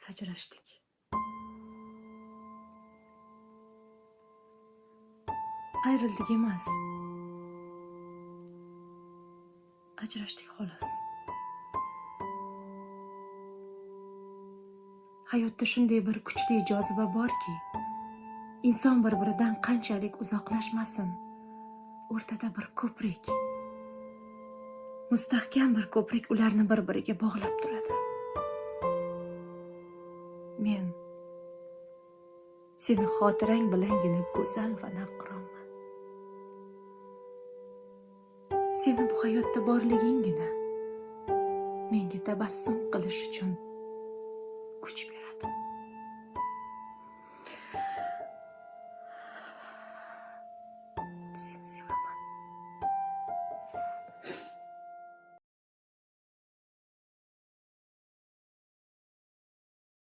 Ajrashdik. Ayrildik emas. Ajrashdik xolos. Hayotda shunday bir kuchli joziba borki, inson bir-biridan qanchalik uzoqlashmasin, o'rtada bir ko'prik, mustahkam bir ko'prik ularni bir-biriga bog'lab turadi. Men seni xotirang bilangina go'zal va navqironman. Seni bu hayotda borligingina menga tabassum qilish uchun kuch beradi.